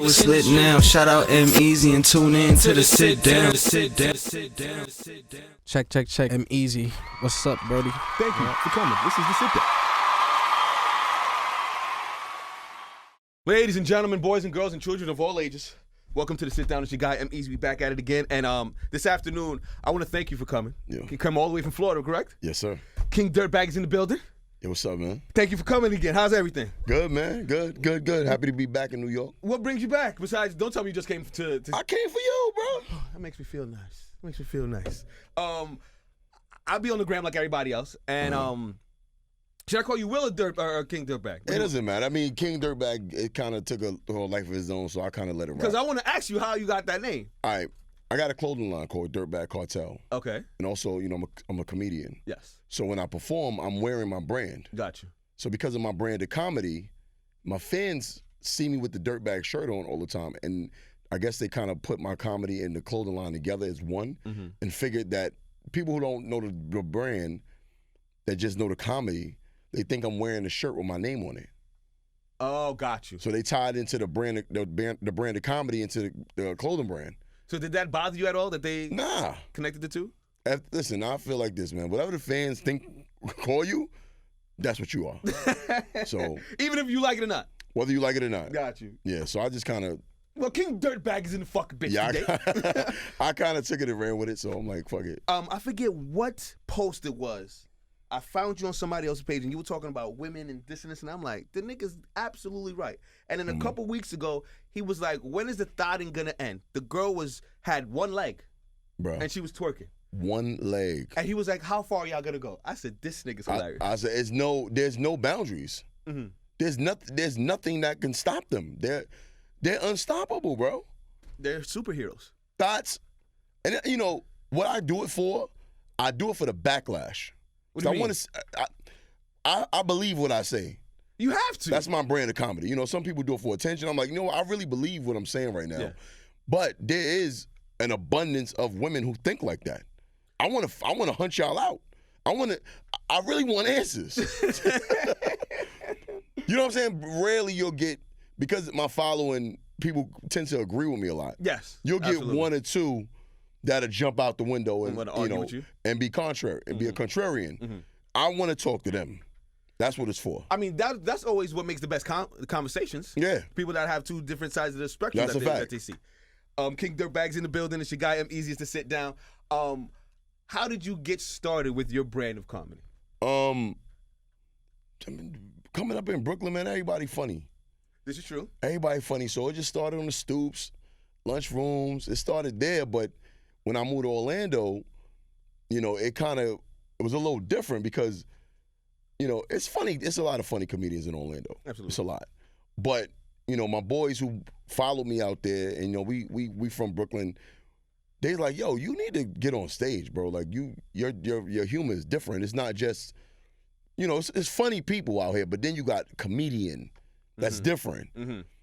It's lit now. Shout out EmEz and tune in to the sit down. Check. EmEz. What's up, Brody? Thank you for coming. This is the sit down. Ladies and gentlemen, boys and girls and children of all ages, welcome to the sit down. It's your guy EmEz. We back at it again. And this afternoon, I want to thank you for coming. Yeah. You come all the way from Florida, correct? Yes, sir. King Dirtbag is in the building. Yeah, what's up, man? Thank you for coming again. How's everything? Good, man. Good. Happy to be back in New York. What brings you back? Besides, don't tell me you just came to I came for you, bro. That makes me feel nice. I'll be on the gram like everybody else. And should I call you Will or King Dirtbag? It doesn't matter. I mean, King Dirtbag, it kind of took a whole life of its own, so I kind of let it rock. Because I want to ask you how you got that name. All right. I got a clothing line called Dirtbag Cartel. Okay. And also, you know, I'm a comedian. Yes. So when I perform, I'm wearing my brand. Got you. So because of my brand of comedy, my fans see me with the Dirtbag shirt on all the time. And I guess they kind of put my comedy and the clothing line together as one and figured that people who don't know the brand, that just know the comedy, they think I'm wearing a shirt with my name on it. Oh, got you. So they tied into the brand of comedy into the clothing brand. So did that bother you at all that they Nah. connected the two? Listen, I feel like this, man. Whatever the fans call you, that's what you are. So Even if you like it or not? whether you like it or not. Got you. Yeah, so I just kind of, Well, King Dirtbag is in the fucking bitch today. I kind of took it and ran with it, so I'm like, fuck it. I forget what post it was. I found you on somebody else's page, and you were talking about women and this, and I'm like, the nigga's absolutely right. And then a couple weeks ago, he was like, when is the thotting gonna end? The girl had one leg, Bro, and she was twerking. one leg. And he was like, how far y'all gonna go? I said, this nigga's hilarious. I said, there's no boundaries. There's nothing that can stop them. They're unstoppable, bro. They're superheroes. Thoughts, and you know what I do it for? I do it for the backlash. What do you mean? I believe what I say. You have to. That's my brand of comedy. You know, some people do it for attention. I'm like, you know what? I really believe what I'm saying right now. Yeah. But there is an abundance of women who think like that. I want to hunt y'all out. I really want answers. You know what I'm saying? Rarely you'll get, because my following, people tend to agree with me a lot. Yes. You'll get absolutely. one or two that'll jump out the window and wanna argue with you? and be contrary and be a contrarian. I want to talk to them. That's what it's for. I mean, that's always what makes the best conversations. Yeah. People that have two different sides of the spectrum That's a that fact. they see. King Dirtbag's in the building. It's your guy, EmEz to sit down. How did you get started with your brand of comedy? I mean, coming up in Brooklyn, man, everybody funny. This is true. Everybody funny. So it just started on the stoops, lunch rooms. It started there, but when I moved to Orlando, you know, it was a little different because, you know, it's funny. It's a lot of funny comedians in Orlando. Absolutely. It's a lot. But, you know, my boys who followed me out there, and, you know, we from Brooklyn, they like, yo, you need to get on stage, bro. Like, your humor is different. It's not just, you know, it's funny people out here, but then you got comedian. That's different.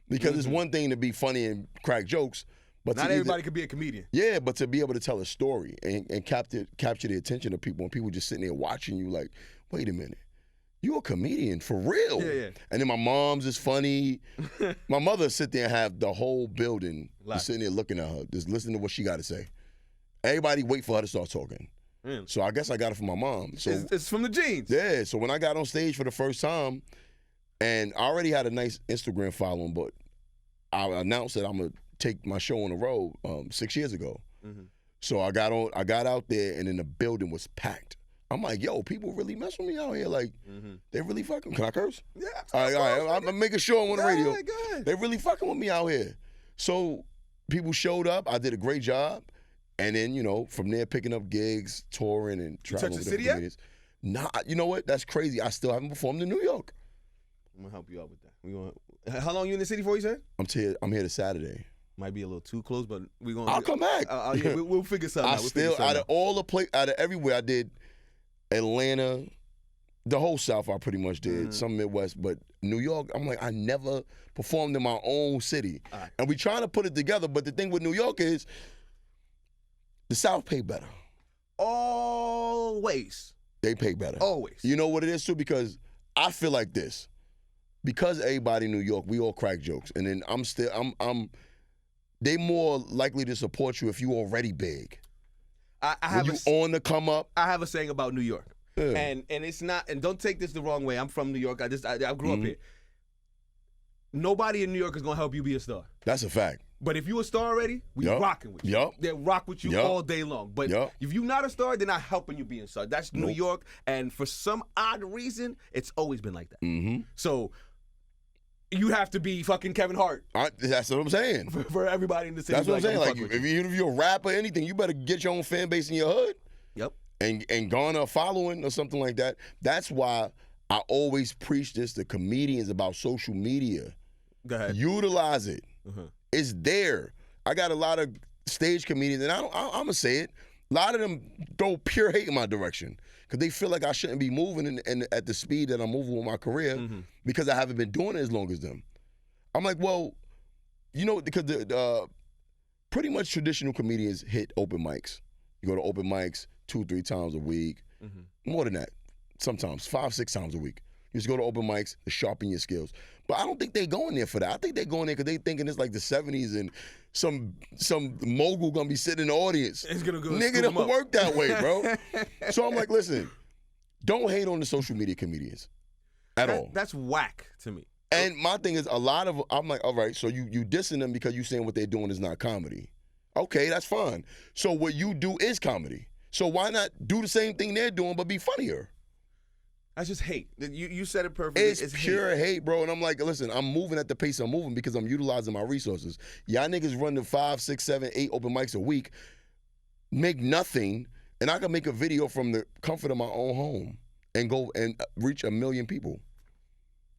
Because it's one thing to be funny and crack jokes, but Not everybody could be a comedian. Yeah, but to be able to tell a story and capture the attention of people, and people just sitting there watching you like, wait a minute, you a comedian for real? Yeah. And then my mom's is funny. My mother sit there and have the whole building just sitting there looking at her, just listening to what she got to say. Everybody wait for her to start talking. So I guess I got it from my mom. So It's from the genes. yeah, so when I got on stage for the first time, and I already had a nice Instagram following, but I announced that I'm gonna take my show on the road 6 years ago. So I got out there, and then the building was packed. I'm like, yo, people really mess with me out here. Like, they really fucking. Can I curse? Yeah. All right. I'm making sure I'm on the radio. Go ahead. They really fucking with me out here. So people showed up. I did a great job. And then, you know, from there, picking up gigs, touring, and traveling touched the with city different yet? comedians. Nah, you know what? That's crazy. I still haven't performed in New York. I'm gonna help you out with that. How long you in the city for? You said? I'm here to Saturday. Might be a little too close, but we're gonna. I'll come back. Yeah, we'll figure something out. Out of everywhere, I did Atlanta, the whole South. I pretty much did some Midwest, but New York. I'm like, I never performed in my own city, and we trying to put it together. But the thing with New York is, the South pay better. Always. They pay better. Always. You know what it is too? Because I feel like this. because everybody in New York, we all crack jokes, and then they more likely to support you if you already big. I have when you on the come up. I have a saying about New York, Yeah. and it's not. And don't take this the wrong way. I'm from New York. I grew up here. Nobody in New York is gonna help you be a star. That's a fact. But if you a star already, we rocking with you. Yup. They rock with you Yup. all day long. But Yup. if you're not a star, they're not helping you be a star. That's New Nope. York, and for some odd reason, it's always been like that. Mm-hmm. So you have to be fucking Kevin Hart That's what I'm saying. for everybody in the city. That's what I'm saying. Like, fuck with if you're a rapper, anything, you better get your own fan base in your hood. Yep. And garner a following or something like that. That's why I always preach this to comedians about social media. Go ahead. Utilize it. Uh-huh. It's there. I got a lot of stage comedians, and I'm gonna say it. A lot of them throw pure hate in my direction because they feel like I shouldn't be moving at the speed that I'm moving with my career because I haven't been doing it as long as them. I'm like, well, because the pretty much traditional comedians hit open mics. You go to open mics 2-3 times a week, more than that, sometimes 5-6 times a week. You just go to open mics to sharpen your skills. But I don't think they going there for that. I think they going there because they thinking it's like the 70s and some mogul gonna be sitting in the audience. It's gonna go. Nigga, don't work that way, bro. So I'm like, listen, don't hate on the social media comedians at all. That's whack to me. And my thing is, I'm like, all right, so you dissing them because you saying what they're doing is not comedy. Okay, that's fine. So what you do is comedy. So why not do the same thing they're doing but be funnier? That's just hate. You said it perfectly. It's pure hate, bro. And I'm like, listen, I'm moving at the pace I'm moving because I'm utilizing my resources. Y'all niggas run the 5, 6, 7, 8 open mics a week, make nothing, and I can make a video from the comfort of my own home and go and reach 1 million people.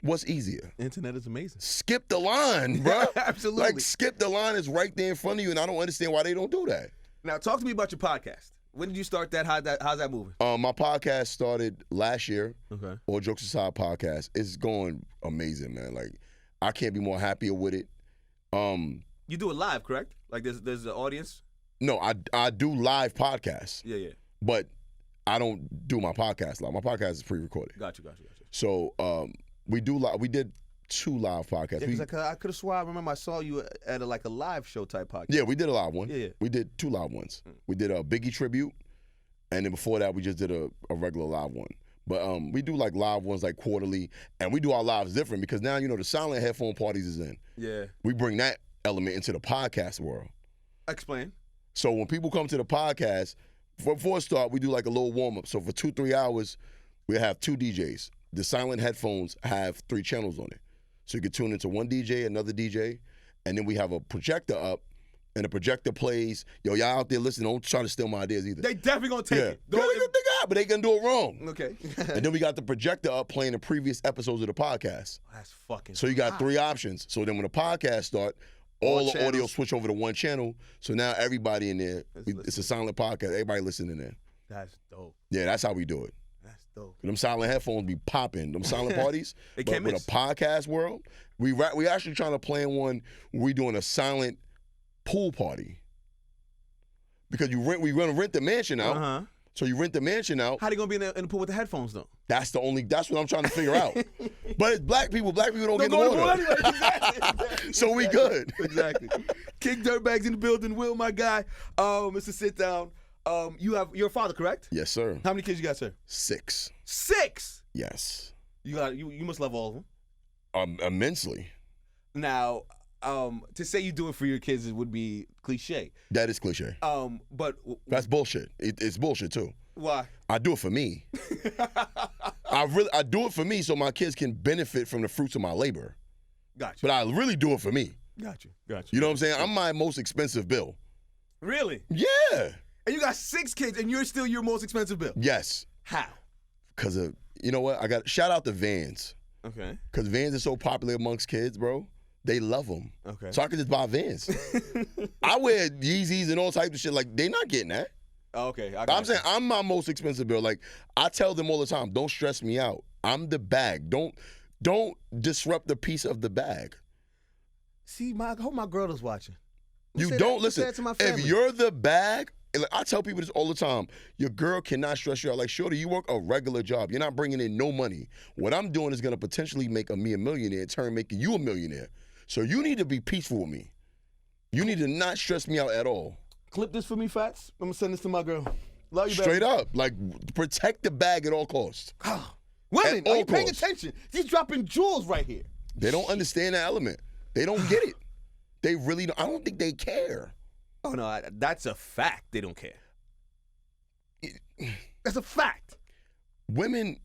What's easier? Internet is amazing. Skip the line, bro. Absolutely. Like, skip the line is right there in front of you, and I don't understand why they don't do that. Now, talk to me about your podcast. When did you start that? How's that moving? My podcast started last year. Okay. All Jokes Aside podcast. It's going amazing, man. Like, I can't be more happier with it. You do it live, correct? Like there's an audience? No, I do live podcasts. Yeah. But I don't do my podcast live. My podcast is pre-recorded. Gotcha. So we did 2 live podcasts. Yeah, because I could have swore I remember I saw you at a live show type podcast. Yeah, we did a live one. Yeah. We did 2 live ones. We did a Biggie tribute, and then before that we just did a regular live one. But we do like live ones like quarterly, and we do our lives different because now the silent headphone parties is in. Yeah. We bring that element into the podcast world. Explain. So when people come to the podcast, before it start, we do like a little warm up. So for 2-3 hours, we have 2 DJs. The silent headphones have 3 channels on it. So you can tune into one DJ, another DJ, and then we have a projector up, and the projector plays. Yo, y'all out there listening, don't try to steal my ideas either. They definitely gonna take it. They got, but they can do it wrong. Okay. And then we got the projector up playing the previous episodes of the podcast. That's fucking. So you got 3 options. So then when the podcast start, all the channels. audio switch over to one channel. So now everybody in there, it's a silent podcast. Everybody listening in there. That's dope. Yeah, that's how we do it. That's dope. Them silent headphones be popping. Them silent parties. They but can't with miss. a podcast world, we actually trying to plan one where we doing a silent pool party. Because we gonna rent the mansion out. Uh-huh. So you rent the mansion out. How they gonna be in the pool with the headphones though? That's what I'm trying to figure out. But it's black people. Black people don't get in the go to water. the pool anyway. Exactly. So we good. Exactly. King Dirtbags in the building. Will, my guy. Mr. Sit Down. You're a father, correct? Yes, sir. How many kids you got, sir? 6. 6. Yes. You must love all of them. Immensely. Now, to say you do it for your kids would be cliche. That is cliche. But That's bullshit. It's bullshit too. why? I do it for me. I do it for me so my kids can benefit from the fruits of my labor. Gotcha. But I really do it for me. Gotcha. You know what I'm saying? I'm my most expensive bill. Really? Yeah. And you got 6 kids, and you're still your most expensive bill. Yes. How? Because of, you know what? I got shout out to Vans. Okay. Because Vans are so popular amongst kids, bro. They love them. Okay. So I can just buy Vans. I wear Yeezys and all types of shit. Like, they not getting that. Okay. I'm saying I'm my most expensive bill. Like, I tell them all the time, don't stress me out. I'm the bag. Don't disrupt the piece of the bag. See, I hope my girl is watching. You Say don't that- listen. say that to my If family. you're the bag I tell people this all the time. Your girl cannot stress you out. Like, shorty, you work a regular job. You're not bringing in no money. What I'm doing is going to potentially make me a millionaire, in turn making you a millionaire. So you need to be peaceful with me. You need to not stress me out at all. Clip this for me, Fats. I'm going to send this to my girl. Love you, baby. Straight up. Like, protect the bag at all costs. Women, At all are you paying costs. attention? He's dropping jewels right here. They don't understand that element. They don't get it. They really don't. I don't think they care. Oh, no, that's a fact. They don't care. That's a fact. Women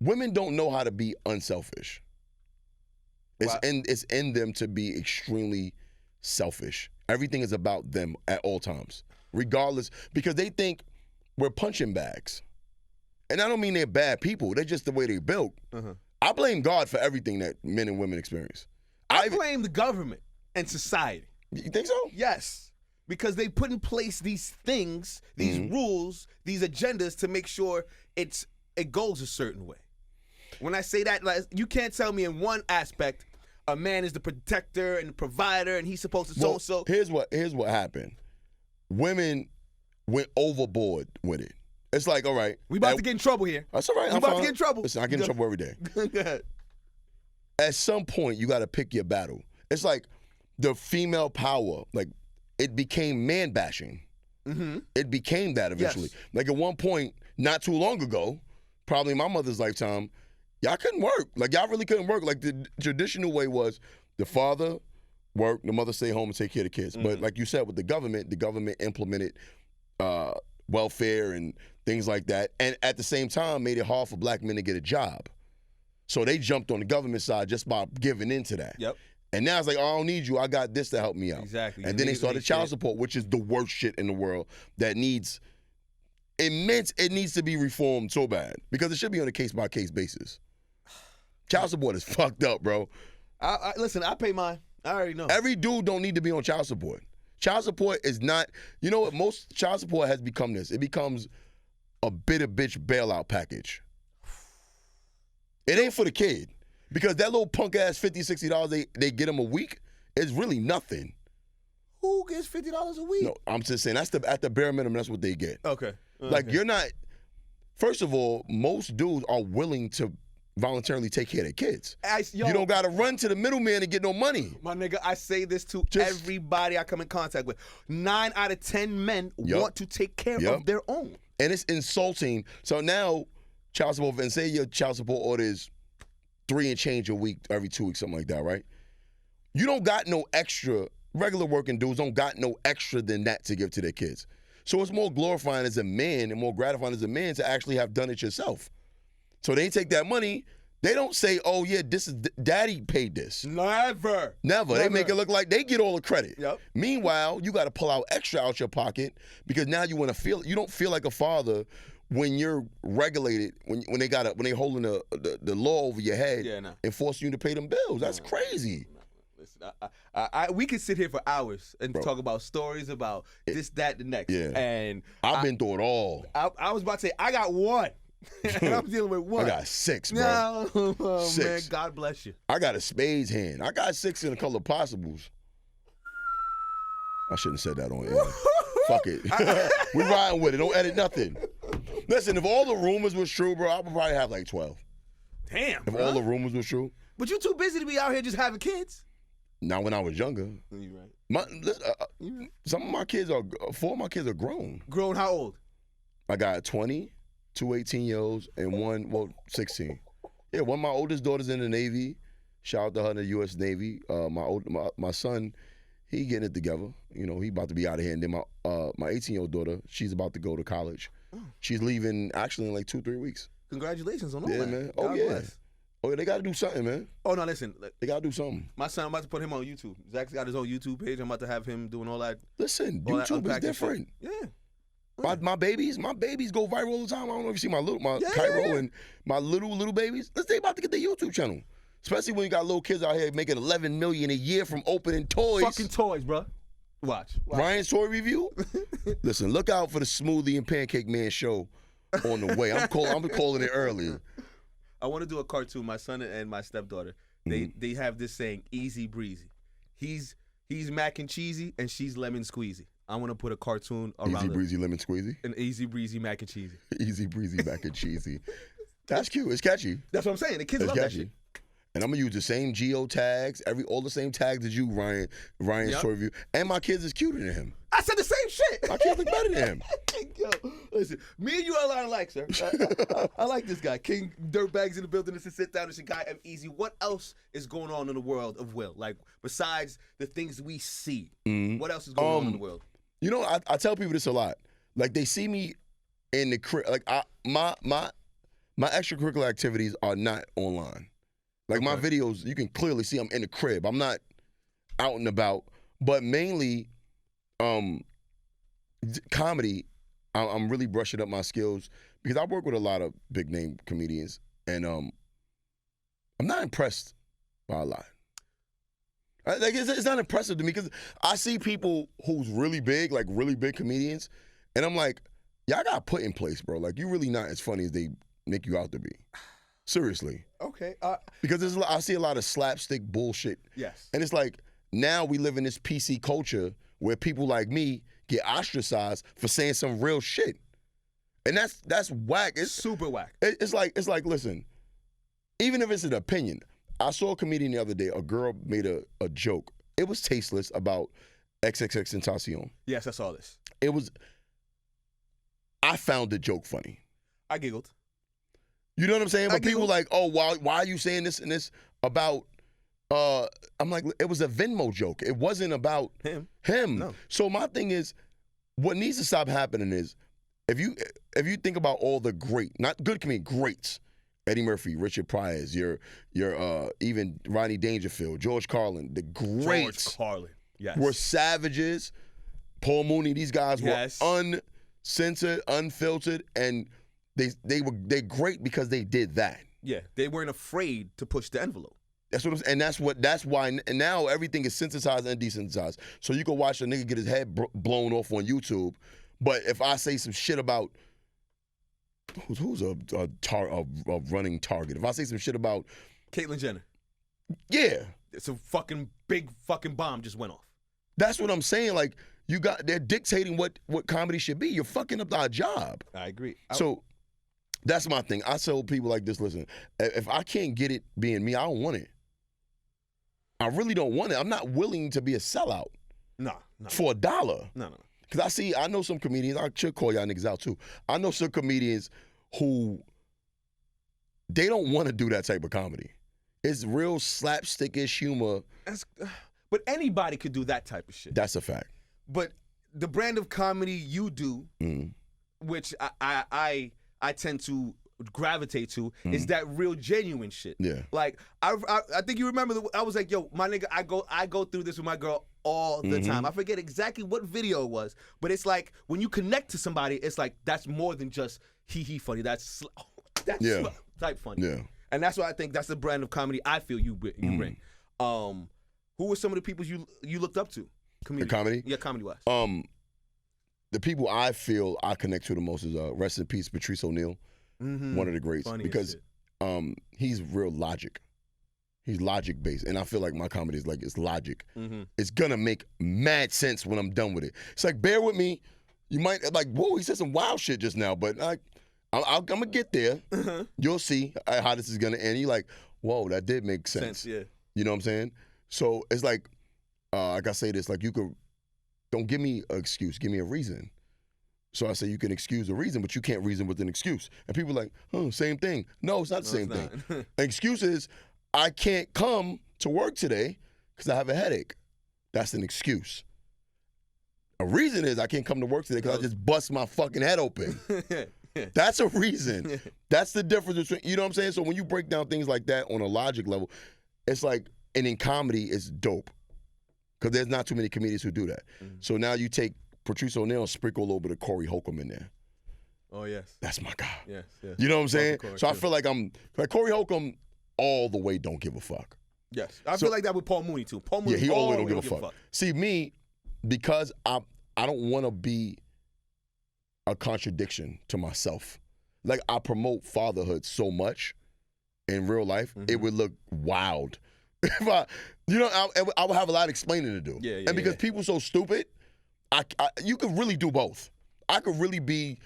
don't know how to be unselfish. It's in them to be extremely selfish. Everything is about them at all times, regardless, because they think we're punching bags. And I don't mean they're bad people. They're just the way they built. I blame God for everything that men and women experience. I blame the government and society. You think so? Yes. Because they put in place these things, these rules, these agendas to make sure it goes a certain way. When I say that, like, you can't tell me in one aspect a man is the protector and the provider and he's supposed to so. Here's what happened. Women went overboard with it. It's like, all right. We about to get in trouble here. That's all right. We about to get in trouble. Listen, I get in trouble every day. Go ahead. At some point, you got to pick your battle. It's like the female power, like, it became man bashing. It became that eventually. Yes. Like, at one point, not too long ago, probably in my mother's lifetime, y'all couldn't work. Like, y'all really couldn't work. Like, the traditional way was the father work, the mother stay home and take care of the kids. But like you said, with the government implemented welfare and things like that, and at the same time made it hard for black men to get a job. So they jumped on the government side just by giving into that. Yep. And now it's like, oh, I don't need you. I got this to help me out. Exactly. And then they started child support, which is the worst shit in the world that needs it needs to be reformed so bad because it should be on a case-by-case basis. Child support is fucked up, bro. Listen, I pay mine. I already know. Every dude don't need to be on child support. Child support is not, you know what, most child support has become this. It becomes a bitter bitch bailout package. It ain't for the kid. Because that little punk ass $50, $60 they get him a week is really nothing. Who gets $50 a week? No, I'm just saying that's at the bare minimum, that's what they get. Okay. Like, you're not, first of all, most dudes are willing to voluntarily take care of their kids. You don't got to run to the middleman and get no money. My nigga, I say this to everybody I come in contact with. 9 out of 10 men want to take care of their own. And it's insulting. So now, child support, and say your child support order is $3 and change a week, every 2 weeks, something like that, right? You don't got no extra, regular working dudes don't got no extra than that to give to their kids. So it's more glorifying as a man and more gratifying as a man to actually have done it yourself. So they take that money, they don't say, oh yeah, this is, daddy paid this. Never. They make it look like they get all the credit. Yep. Meanwhile, you got to pull out extra out your pocket because now you don't feel like a father when you're regulated, when they holding the law over your head and forcing you to pay them bills. That's crazy. Listen, we could sit here for hours and talk about stories about this, that, the next. Yeah. And I've been through it all. I was about to say, I got one. And I'm dealing with one. I got 6, bro. No, 6. man, God bless you. I got a spades hand. I got 6 in a color possibles. I shouldn't have said that on air. Fuck it. We riding with it. Don't edit nothing. Listen, if all the rumors was true, bro, I would probably have like 12. Damn, If all the rumors was true. But you too busy to be out here just having kids. Not when I was younger. You right. Some of my kids 4 of my kids are grown. Grown how old? I got 20, 2 18-year-olds, and 1, 16. Yeah, one of my oldest daughters in the Navy. Shout out to her in the U.S. Navy. My son, he getting it together. You know, he about to be out of here. And then my 18-year-old daughter, she's about to go to college. Oh. She's leaving actually in like 2-3 weeks. Congratulations on all that. Yeah, man. God bless. Oh, yeah, they got to do something, man. Oh, no, listen. They got to do something. My son, I'm about to put him on YouTube. Zach's got his own YouTube page. I'm about to have him doing all that. Listen, all YouTube that is different. Yeah. My babies go viral all the time. I don't know if you see my Cairo and my little babies. They about to get their YouTube channel. Especially when you got little kids out here making $11 million a year from opening toys. Fucking toys, bro. Watch. Ryan's Toy Review. Listen, look out for the Smoothie and Pancake Man show on the way. I'm calling it early. I want to do a cartoon. My son and my stepdaughter, they have this saying, easy breezy. He's mac and cheesy and she's lemon squeezy. I want to put a cartoon around Easy breezy lemon squeezy. an easy breezy mac and cheesy. Easy breezy mac and cheesy. That's cute. It's catchy. That's what I'm saying. The kids It's love that catchy. shit. And I'm gonna use the same geo tags, all the same tags as you, Ryan's Yep. toy review. And my kids is cuter than him. I said the same shit. My kids look better than him. Yo, listen, me and you are a lot alike, sir. I like this guy. King Dirtbags in the building. This is Sit Down. It's your guy, EmEz. What else is going on in the world of Will? Like, besides the things we see, what else is going on in the world? You know, I tell people this a lot. Like, they see me in the crib. Like, my extracurricular activities are not online. Like, my videos, you can clearly see I'm in the crib. I'm not out and about. But mainly, comedy, I'm really brushing up my skills because I work with a lot of big name comedians, and I'm not impressed by a lot. Like, it's not impressive to me because I see people who's really big, like really big comedians, and I'm like, y'all got put in place, bro. Like, you really not as funny as they make you out to be. Seriously. Okay. Because I see a lot of slapstick bullshit. Yes. And it's like, now we live in this PC culture where people like me get ostracized for saying some real shit. And that's whack. It's super whack. It's like, listen, even if it's an opinion, I saw a comedian the other day, a girl made a joke. It was tasteless about XXXTentacion. Yes, I saw this. I found the joke funny. I giggled. You know what I'm saying? But people giggled. like, oh, why are you saying this and this about, I'm like, it was a Venmo joke. It wasn't about him. No. So my thing is, what needs to stop happening is, if you think about all the not good comedians, greats, Eddie Murphy, Richard Pryor, your even Rodney Dangerfield, George Carlin, the greats George Carlin. Yes. were savages. Paul Mooney, these guys were uncensored, unfiltered, and they're great because they did that. Yeah, they weren't afraid to push the envelope. That's what I'm saying, and that's why. And now everything is synthesized and desynthesized. So you can watch a nigga get his head blown off on YouTube, but if I say some shit about who's a running target, if I say some shit about Caitlyn Jenner, yeah, it's a fucking big fucking bomb just went off. That's what I'm saying. Like, they're dictating what comedy should be. You're fucking up our job. I agree. So that's my thing. I tell people like this, listen, if I can't get it being me, I don't want it. I really don't want it. I'm not willing to be a sellout. No. For $1. No. Because I know some comedians, I should call y'all niggas out too. I know some comedians who, they don't want to do that type of comedy. It's real slapstickish humor. But anybody could do that type of shit. That's a fact. But the brand of comedy you do, which I tend to gravitate to, is that real genuine shit. Yeah. Like I think you remember I was like, yo, my nigga, I go through this with my girl all the time. I forget exactly what video it was, but it's like when you connect to somebody, it's like that's more than just he funny. That's type funny. Yeah. And that's why I think that's the brand of comedy I feel you bring. Who were some of the people you looked up to? The comedy? Yeah, comedy-wise. The people I feel I connect to the most is rest in peace, Patrice O'Neal, one of the greats, Funny because he's real logic. He's logic based, and I feel like my comedy is like, it's logic. It's gonna make mad sense when I'm done with it. It's like, bear with me. You might like, whoa, he said some wild shit just now, but I'm gonna get there. You'll see how this is gonna end. You're like, whoa, that did make sense. Yeah. You know what I'm saying? So it's like I say this, like, don't give me an excuse, give me a reason. So I say you can excuse a reason, but you can't reason with an excuse. And people are like, same thing. No, it's not the same thing. An excuse is, I can't come to work today because I have a headache. That's an excuse. A reason is I can't come to work today because I just bust my fucking head open. That's a reason. That's the difference between, you know what I'm saying? So when you break down things like that on a logic level, it's like, and in comedy, it's dope. Because there's not too many comedians who do that. So now you take Patrice O'Neal and sprinkle a little bit of Corey Holcomb in there. Oh, yes. That's my guy. Yes. You know what I'm saying? Corey, So I feel like Corey Holcomb all the way don't give a fuck. Yes. I feel like that with Paul Mooney, too. Paul Mooney, he all the way don't give a fuck. See, me, because I don't want to be a contradiction to myself. Like, I promote fatherhood so much in real life, it would look wild. If I would have a lot of explaining to do. And because people so stupid, you could really do both. I could really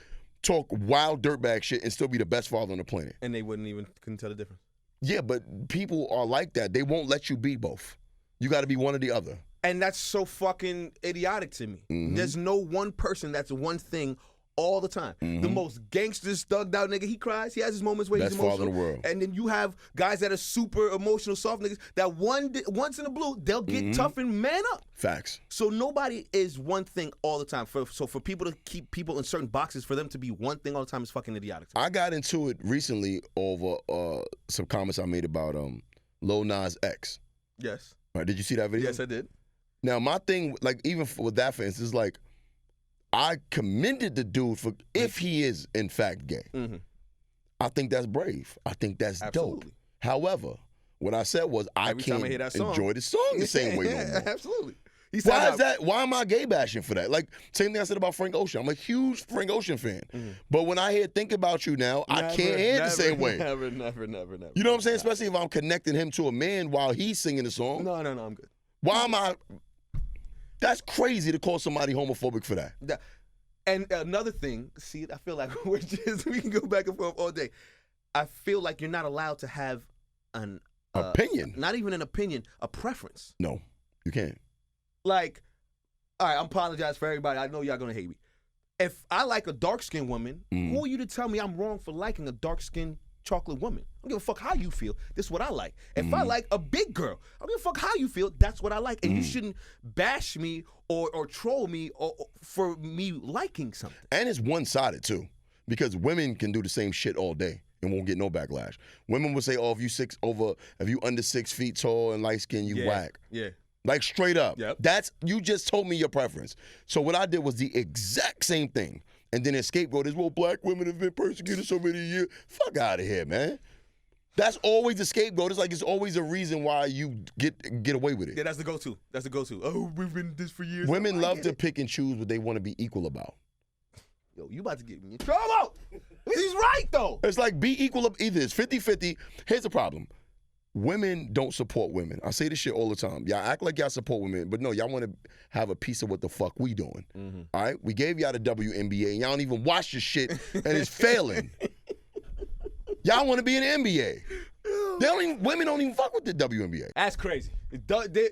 talk wild dirtbag shit and still be the best father on the planet. And they couldn't tell the difference. Yeah, but people are like that. They won't let you be both. You got to be one or the other. And that's so fucking idiotic to me. Mm-hmm. There's no one person that's one thing all the time. Mm-hmm. The most gangsters, thugged out nigga, he cries. He has his moments where Best he's emotional. father in the world. And then you have guys that are super emotional, soft niggas that once in the blue, they'll get tough and man up. Facts. So nobody is one thing all the time. So for people to keep people in certain boxes, for them to be one thing all the time is fucking idiotic. I got into it recently over some comments I made about Lil Nas X. Yes. Right, did you see that video? Yes, I did. Now, my thing, like, even with that, for instance, is like, I commended the dude for if he is, in fact, gay. Mm-hmm. I think that's brave. I think that's Absolutely. dope. However, what I said was, I Every time can't I hear that song. enjoy the song the same way no more. Absolutely. He said Why is that? Why am I gay bashing for that? Like, same thing I said about Frank Ocean. I'm a huge Frank Ocean fan. Mm-hmm. But when I hear Think About You Now, I can't hear it the same way. Never. You know what I'm saying? Especially if I'm connecting him to a man while he's singing the song. No, I'm good. Why am I? That's crazy to call somebody homophobic for that. And another thing, see, I feel like we can go back and forth all day. I feel like you're not allowed to have an opinion. Not even an opinion, a preference. No, you can't. Like, all right, I apologize for everybody. I know y'all gonna hate me. If I like a dark-skinned woman, who are you to tell me I'm wrong for liking a dark-skinned chocolate woman? I don't give a fuck how you feel. This is what I like. If I like a big girl, I don't give a fuck how you feel. That's what I like. And you shouldn't bash me or troll me or for me liking something. And it's one-sided too, because women can do the same shit all day and won't get no backlash. Women will say, "Oh, if you under 6 feet tall and light skinned, you whack." Yeah. Like straight up. Yep. You just told me your preference. So what I did was the exact same thing. And then his scapegoat is, well, black women have been persecuted so many years. Fuck out of here, man. That's always the scapegoat. It's like it's always a reason why you get away with it. Yeah, that's the go-to. Oh, we've been this for years. Women love to pick and choose what they want to be equal about. Yo, you about to get me in trouble. He's right, though. It's like be equal of either. It's 50-50. Here's the problem. Women don't support women. I say this shit all the time. Y'all act like y'all support women, but no, y'all want to have a piece of what the fuck we doing. All right? We gave y'all the WNBA, and y'all don't even watch the shit, and it's failing. Y'all want to be in the NBA. Women don't even fuck with the WNBA. That's crazy.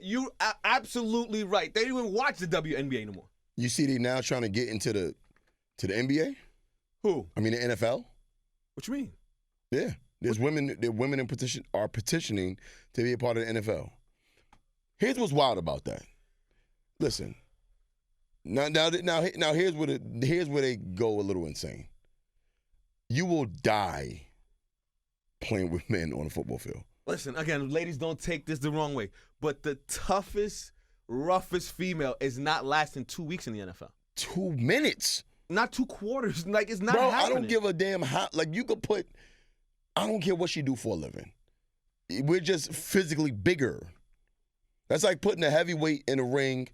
You are absolutely right. They don't even watch the WNBA no more. You see they now trying to get into the NBA? Who? I mean the NFL? What you mean? Yeah. There's women in are petitioning to be a part of the NFL. Here's what's wild about that. Listen. Now here's where they go a little insane. You will die playing with men on a football field. Listen, again, ladies, don't take this the wrong way, but the toughest, roughest female is not lasting 2 weeks in the NFL. 2 minutes. Not 2 quarters. Like, it's not Bro, happening. I don't give a damn how. Like, you could put. I don't care what she do for a living. We're just physically bigger. That's like putting a heavyweight in a ring.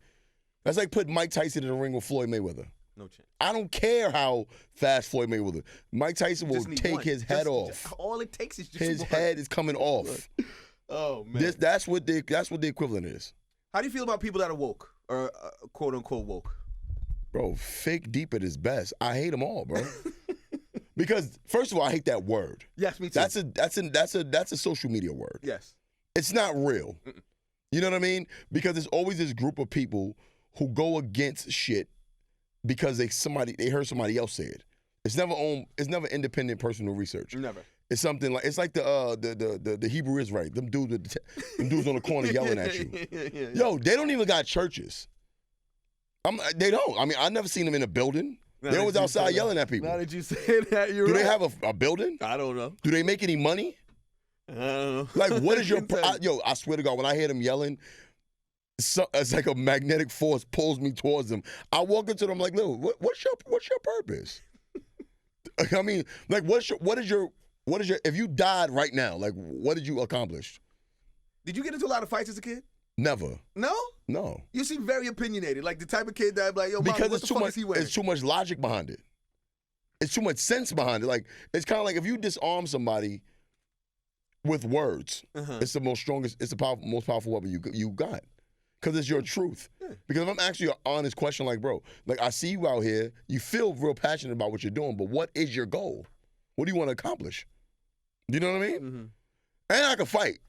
That's like putting Mike Tyson in a ring with Floyd Mayweather. No chance. I don't care how fast Floyd Mayweather. Mike Tyson will take his head off. All it takes is just his one. head is coming off. Oh man. That's what the equivalent is. How do you feel about people that are woke or quote unquote woke? Bro, fake deep at his best. I hate them all, bro. Because first of all, I hate that word. Yes, me too. That's a social media word. Yes. It's not real. You know what I mean? Because there's always this group of people who go against shit because they heard somebody else say it. It's never independent personal research. Never. It's something like the Hebrew Israelite. Them dudes on the corner yelling at you. Yeah. Yo, they don't even got churches. They don't. I mean, I never seen them in a building. They always outside yelling at people. Now that you say that, you're Do right. they have a building? I don't know. Do they make any money? I don't know. Like, what is your... I swear to God, when I hear them yelling, it's like a magnetic force pulls me towards them. I walk into them like, look, what's your purpose? I mean, like, what is your... If you died right now, like, what did you accomplish? Did you get into a lot of fights as a kid? Never. No? No. You seem very opinionated. Like the type of kid that like, yo, Mom, because what the fuck is he wearing? it's too much logic behind it. It's too much sense behind it. Like, it's kind of like if you disarm somebody with words, it's the most powerful weapon you got. Because it's your truth. Yeah. Because if I'm asking you an honest question like, bro, like I see you out here, you feel real passionate about what you're doing, but what is your goal? What do you want to accomplish? You know what I mean? Mm-hmm. And I can fight.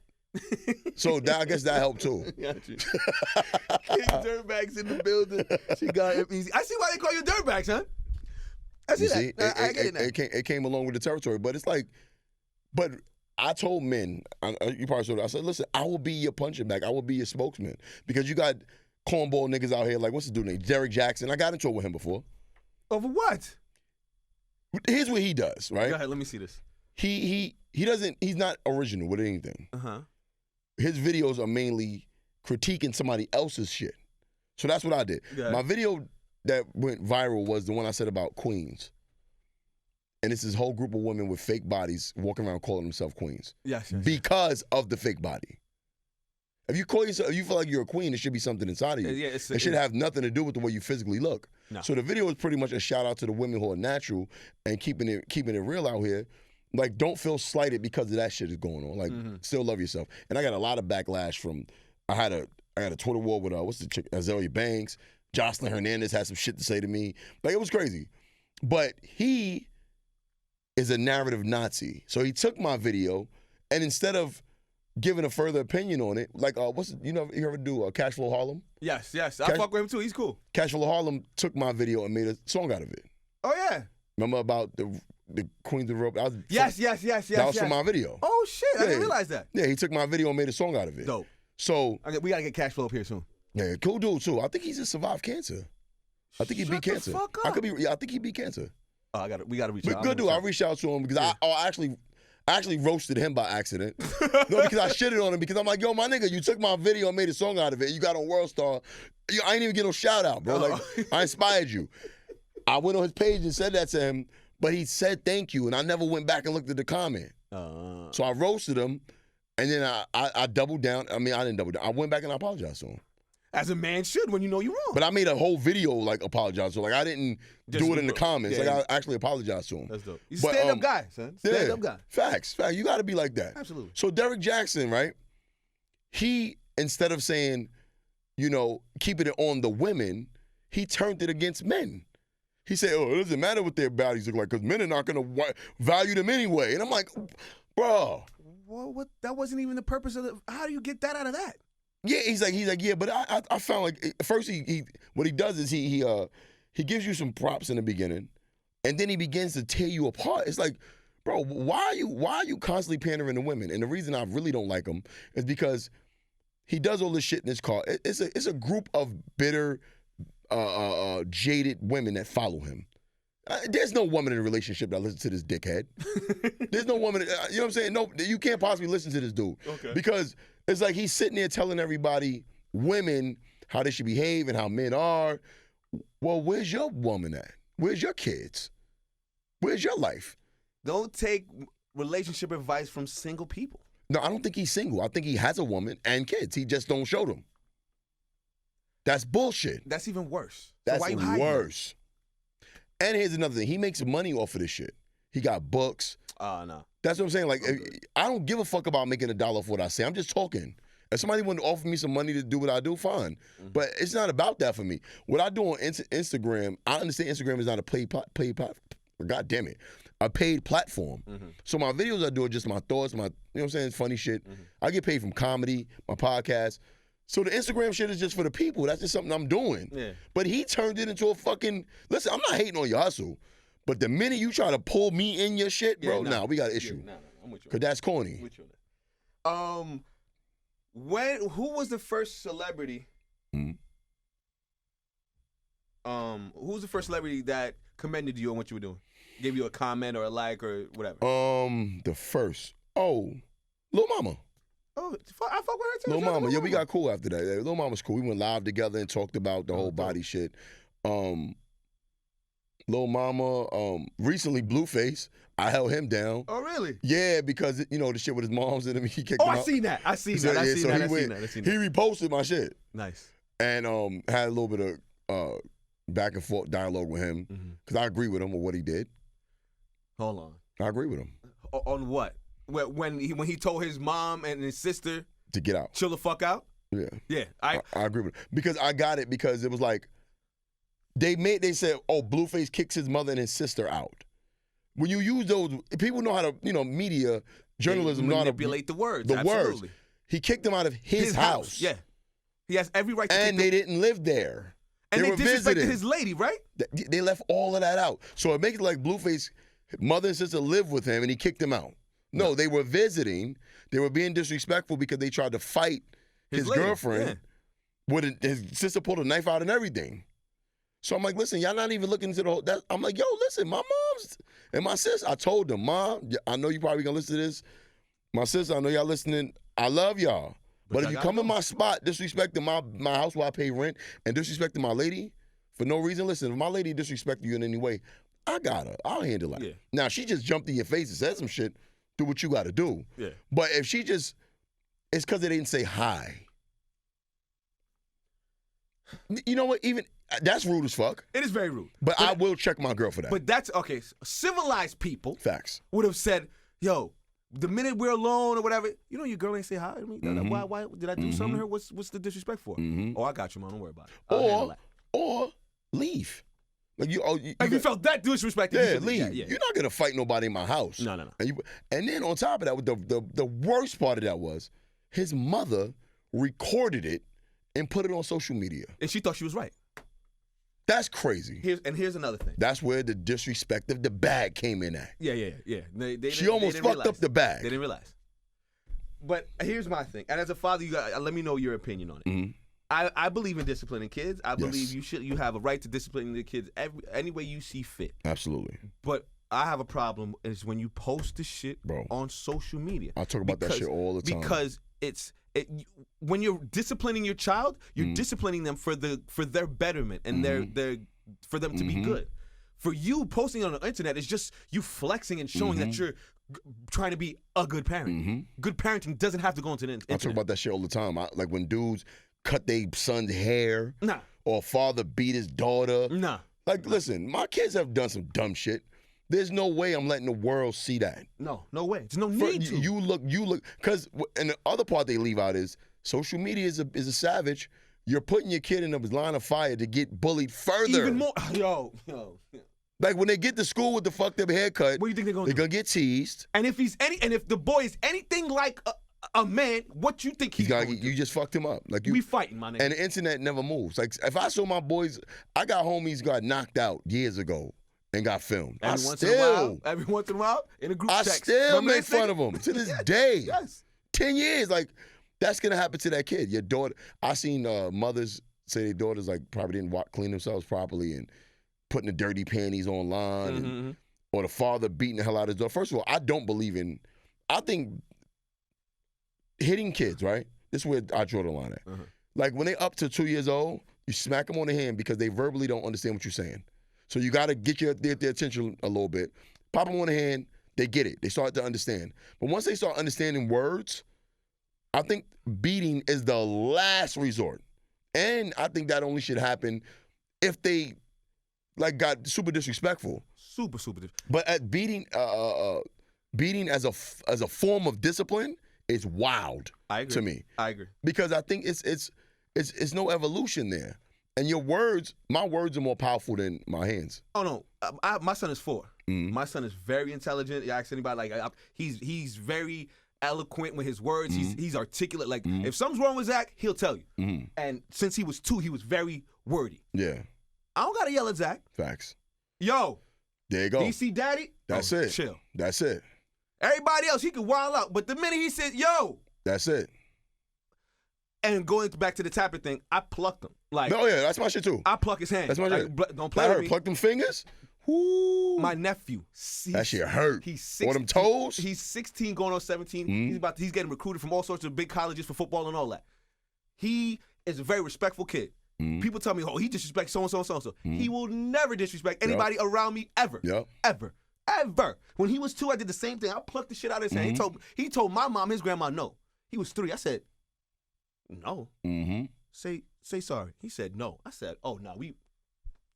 So I guess that helped too. Got you. King Dirtbags in the building. She got EmEz. I see why they call you Dirtbags, huh? I see You that. see, I get it now. it came along with the territory, but it's like, but I told men, you probably saw that. I said, listen, I will be your punching bag. I will be your spokesman because you got cornball niggas out here like what's the dude name? Derek Jackson. I got into it with him before. Over what? Here's what he does, right? Go ahead. Let me see this. He doesn't. He's not original with anything. His videos are mainly critiquing somebody else's shit. So that's what I did. My video that went viral was the one I said about queens. And it's this whole group of women with fake bodies walking around calling themselves queens. Yes. Because of the fake body. If you call yourself, if you feel like you're a queen, it should be something inside of you. Yeah, it should have nothing to do with the way you physically look. No. So the video is pretty much a shout out to the women who are natural and keeping it real out here. Like, don't feel slighted because of that shit is going on. Like, still love yourself. And I got a lot of backlash from. I had a Twitter war with what's the chick, Azealia Banks. Jocelyn Hernandez had some shit to say to me. Like, it was crazy. But he is a narrative Nazi. So he took my video and instead of giving a further opinion on it, like you ever do Cashflow Harlem? Yes. I fuck with him too. He's cool. Cashflow Harlem took my video and made a song out of it. Oh yeah. Remember about the Queens of Rope? Yes. That was from my video. Oh shit! I didn't realize that. Yeah, he took my video and made a song out of it. Dope. So we gotta get Cashflow up here soon. Yeah, cool dude too. I think he's just survived cancer. I think he beat cancer. Fuck up. I think he beat cancer. We gotta reach out. But good dude. I reached out to him because I actually roasted him by accident. No, because I shitted on him because I'm like, yo, my nigga, you took my video and made a song out of it. You got on World Star. I ain't even get no shout out, bro. Like, I inspired you. I went on his page and said that to him, but he said thank you, and I never went back and looked at the comment. So I roasted him, and then I doubled down. I mean, I didn't double down. I went back and I apologized to him. As a man should when you know you're wrong. But I made a whole video like apologize. So like I didn't do it in the comments. Yeah, like I actually apologized to him. That's dope. He's a stand-up guy, son. Stand-up guy. Facts. You got to be like that. Absolutely. So Derek Jackson, right? He, instead of saying, keeping it on the women, he turned it against men. He said, it doesn't matter what their bodies look like because men are not going to value them anyway. And I'm like, bro. Well, what? That wasn't even the purpose of how do you get that out of that? Yeah, he's like, yeah, but I found like first he what he does is he gives you some props in the beginning, and then he begins to tear you apart. It's like, bro, why are you constantly pandering to women? And the reason I really don't like him is because he does all this shit in his car. It's a group of bitter, jaded women that follow him. There's no woman in a relationship that listens to this dickhead. There's no woman, you know what I'm saying? No, you can't possibly listen to this dude. Okay. Because it's like he's sitting there telling everybody, women, how they should behave and how men are. Well, where's your woman at? Where's your kids? Where's your life? Don't take relationship advice from single people. No, I don't think he's single. I think he has a woman and kids. He just don't show them. That's bullshit. That's even worse. That's why you hiding worse. And here's another thing. He makes money off of this shit. He got books. No. That's what I'm saying. Like, I don't give a fuck about making $1 off what I say. I'm just talking. If somebody wanted to offer me some money to do what I do, fine. But it's not about that for me. What I do on Instagram, I understand Instagram is not a paid God damn it, a paid platform. So my videos I do are just my thoughts, you know what I'm saying, funny shit. I get paid from comedy, my podcast. So the Instagram shit is just for the people. That's just something I'm doing. Yeah. But he turned it into a fucking, listen, I'm not hating on your hustle. But the minute you try to pull me in your shit, bro, we got an issue. I'm with you. Because that's corny. I'm with you on that. Who was the first celebrity? Who was the first celebrity that commended you on what you were doing? Gave you a comment or a like or whatever? The first. Lil Mama. Oh, I fuck with her too. Lil Mama. Yeah, we got cool after that. Lil Mama's cool. We went live together and talked about the whole body shit. Lil Mama, recently Blueface, I held him down. Oh, really? Yeah, because, the shit with his moms and him, he kicked him out. I seen that. I seen that. He reposted my shit. Nice. And had a little bit of back and forth dialogue with him because I agree with him on what he did. Hold on. I agree with him. On what? When he told his mom and his sister to get out, chill the fuck out? Yeah. Yeah, I agree with it. Because I got it because it was like, they said, oh, Blueface kicks his mother and his sister out. When you use those, people know how to, media, journalism, know how to manipulate the words. The absolutely. words. He kicked them out of his house. Yeah. He has every right to and they didn't live there. And they were disrespected visiting. his lady, right? They left all of that out. So it makes it like Blueface, mother and sister lived with him and he kicked them out. No, they were visiting. They were being disrespectful because they tried to fight his lady, girlfriend. yeah. His sister pulled a knife out and everything. So I'm like, listen, y'all not even looking into the whole. I'm like, yo, listen, my mom's and my sis. I told them, Mom, I know you probably gonna listen to this. My sister, I know y'all listening. I love y'all. But if you come in my spot disrespecting my house where I pay rent and disrespecting my lady for no reason, listen, if my lady disrespected you in any way, I got her. I'll handle that. Yeah. Now, she just jumped in your face and said some shit, do what you got to do. Yeah. But if she just, it's because they didn't say hi. You know what? Even, that's rude as fuck. It is very rude. But I will check my girl for that. But that's, okay, civilized people Facts. would have said, yo, the minute we're alone or whatever, your girl ain't say hi to me. Why did I do something to her? What's the disrespect for? Oh, I got you, man. Don't worry about it. Or leave. Like if you felt that disrespected, yeah, leave. You're not gonna fight nobody in my house. No. And then on top of that, the worst part of that was his mother recorded it and put it on social media. And she thought she was right. That's crazy. Here's another thing. That's where the disrespect of the bag came in at. Yeah. She almost fucked up the bag. They didn't realize. But here's my thing. And as a father, you got let me know your opinion on it. Mm-hmm. I believe in disciplining kids. I believe you have a right to discipline the kids any way you see fit. Absolutely. But I have a problem is when you post the shit on social media. I talk about that shit all the time. Because when you're disciplining your child, you're disciplining them for their betterment and for them to be good. For you posting on the internet is just you flexing and showing that you're trying to be a good parent. Good parenting doesn't have to go into the internet. I talk about that shit all the time. Like when dudes cut their son's hair. Nah. Or father beat his daughter. Nah. Like, listen, my kids have done some dumb shit. There's no way I'm letting the world see that. No way. There's no need to. You look, because, and the other part they leave out is social media is a savage. You're putting your kid in a line of fire to get bullied further. Even more. Yo. Like when they get to school with the fucked up haircut, What do you think they're gonna do? They're gonna get teased. And if the boy is anything like a man, what you think he's going to do? You just fucked him up. Like we fighting, my nigga. And the internet never moves. Like if I saw my boys, I got homies got knocked out years ago and got filmed. Every once in a while, in a group text. I still make fun of them to this day. Yes. 10 years, like that's gonna happen to that kid. Your daughter. I seen mothers say their daughters like probably didn't clean themselves properly and putting the dirty panties online, or the father beating the hell out of his daughter. First of all, I don't believe in. I think hitting kids, right? This is where I draw the line at. Like when they up to 2 years old, you smack them on the hand because they verbally don't understand what you're saying. So you got to get their attention a little bit. Pop them on the hand, they get it. They start to understand. But once they start understanding words, I think beating is the last resort. And I think that only should happen if they got super disrespectful. Super disrespectful. But at beating as a form of discipline is wild. I agree. To me. I agree. Because I think it's no evolution there. And my words are more powerful than my hands. Oh no, my son is 4. My son is very intelligent. You ask anybody, he's very eloquent with his words. He's articulate. Like if something's wrong with Zach, he'll tell you. And since he was 2, he was very wordy. Yeah. I don't gotta yell at Zach. Facts. Yo. There you go. DC Daddy. That's it. Chill. That's it. Everybody else, he could wild out. But the minute he said, yo. That's it. And going back to the tapping thing, I plucked him. No, yeah, that's my shit too. I pluck his hand. That's my shit. Don't play with me. Pluck them fingers? Woo. My nephew. That shit hurt. He's 16. Or them toes? He's 16 going on 17. He's getting recruited from all sorts of big colleges for football and all that. He is a very respectful kid. People tell me, he disrespects so-and-so and so-and-so. He will never disrespect anybody around me ever. Ever. When he was 2, I did the same thing. I plucked the shit out of his hand. He told my mom, his grandma, no. He was 3. I said, no. Say sorry. He said, no. I said, oh, no,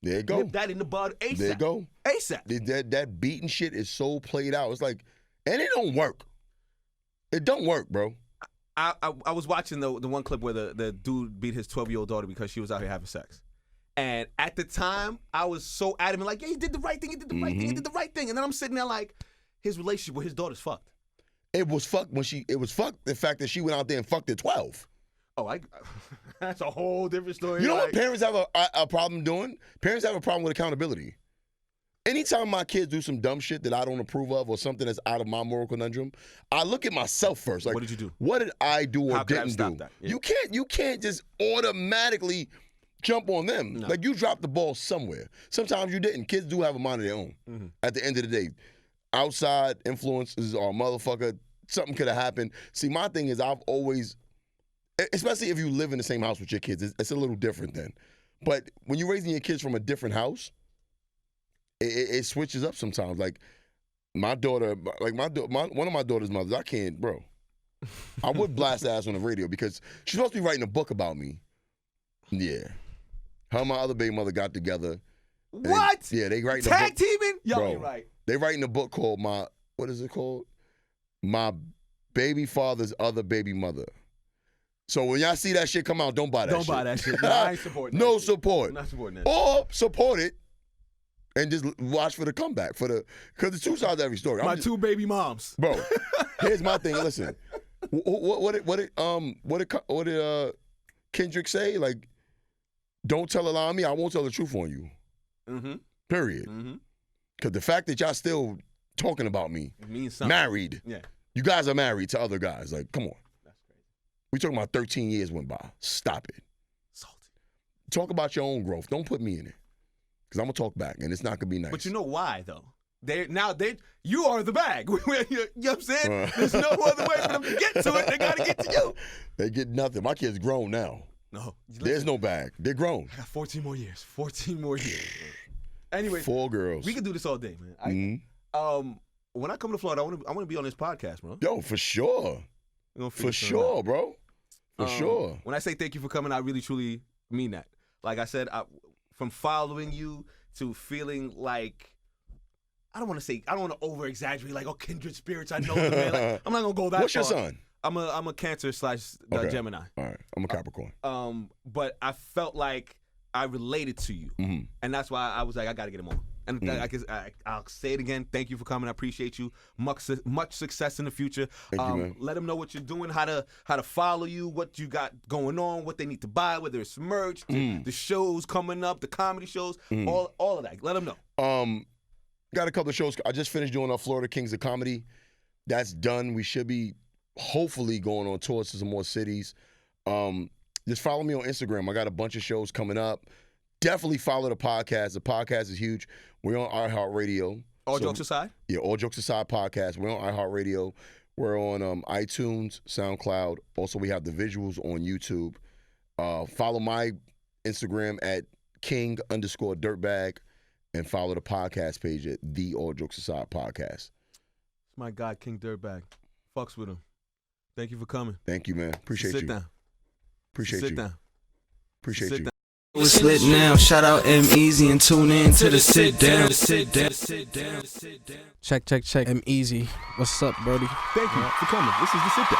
there you go. Nip that in the bud ASAP. There you go. ASAP. That beating shit is so played out. It's like, and it don't work. It don't work, bro. I was watching the one clip where the dude beat his 12-year-old daughter because she was out here having sex. And at the time, I was so adamant, like, yeah, he did the right thing, he did the right thing, he did the right thing. And then I'm sitting there like, his relationship with his daughter's fucked. It was fucked the fact that she went out there and fucked at 12. Oh, that's a whole different story. You know what parents have a problem doing? Parents have a problem with accountability. Anytime my kids do some dumb shit that I don't approve of or something that's out of my moral conundrum, I look at myself first. Like, what did you do? What did I do or How could I have didn't stopped do? that? Yeah. You can't just automatically jump on them. No. Like, you dropped the ball somewhere. Sometimes you didn't. Kids do have a mind of their own. At the end of the day, outside influences or motherfucker, something could have happened. See, my thing is I've always, especially if you live in the same house with your kids, it's a little different then. But when you're raising your kids from a different house, it switches up sometimes. Like my daughter, one of my daughter's mothers, I can't, bro. I would blast ass on the radio because she's supposed to be writing a book about me. Yeah. Her and my other baby mother got together. What? They writing tag a book. teaming? Yo, Bro, you're right. They writing a book called what is it called? My Baby Father's Other Baby Mother. So when y'all see that shit come out, don't buy that shit. Don't buy that shit. No, I ain't supporting that. No shit. support. I'm not supporting that. Or support it and just watch for the comeback. Because there's two sides to every story. My two baby moms. Bro, here's my thing. Listen, what did Kendrick say? Like, don't tell a lie on me. I won't tell the truth on you. Period. Because the fact that y'all still talking about me, it means something. Married. Yeah. You guys are married to other guys. Like, come on. That's crazy. We talking about 13 years went by. Stop it. Salty. Talk about your own growth. Don't put me in it. Because I'm going to talk back, and it's not going to be nice. But you know why, though? You are the bag. You know what I'm saying? There's no other way for them to get to it. They got to get to you. They get nothing. My kid's grown now. No. There's no bag. They're grown. I got 14 more years. 14 more years. Anyway. 4 girls. We can do this all day, man. When I come to Florida, I want to be on this podcast, bro. Yo, for sure. For sure, bro. For sure. When I say thank you for coming, I really, truly mean that. Like I said, from following you to feeling like, I don't want to over-exaggerate, like, oh, kindred spirits, I know the man. Like, I'm not going to go that far. What's your sign? I'm a Cancer / Gemini. All right. I'm a Capricorn. But I felt like I related to you. And that's why I was like, I got to get him on. And I'll say it again. Thank you for coming. I appreciate you. Much success in the future. Thank you, man. Let them know what you're doing, how to follow you, what you got going on, what they need to buy, whether it's merch, the shows coming up, the comedy shows, all of that. Let them know. Got a couple of shows. I just finished doing our Florida Kings of Comedy. That's done. We should be hopefully going on tours to some more cities. Just follow me on Instagram. I got a bunch of shows coming up. Definitely follow the podcast. The podcast is huge. We're on iHeartRadio. All jokes aside? Yeah, All Jokes Aside podcast. We're on iHeartRadio. We're on iTunes, SoundCloud. Also, we have the visuals on YouTube. Follow my Instagram at king_dirtbag and follow the podcast page at the All Jokes Aside podcast. It's my guy, King Dirtbag. Fucks with him. Thank you for coming. Thank you, man. Appreciate you. Sit down. Appreciate you. Sit down. Appreciate Sit you. down. It's lit now. Shout out EmEz and tune in to the sit down. Check. EmEz. What's up, Brody? Thank you for coming. This is the sit down.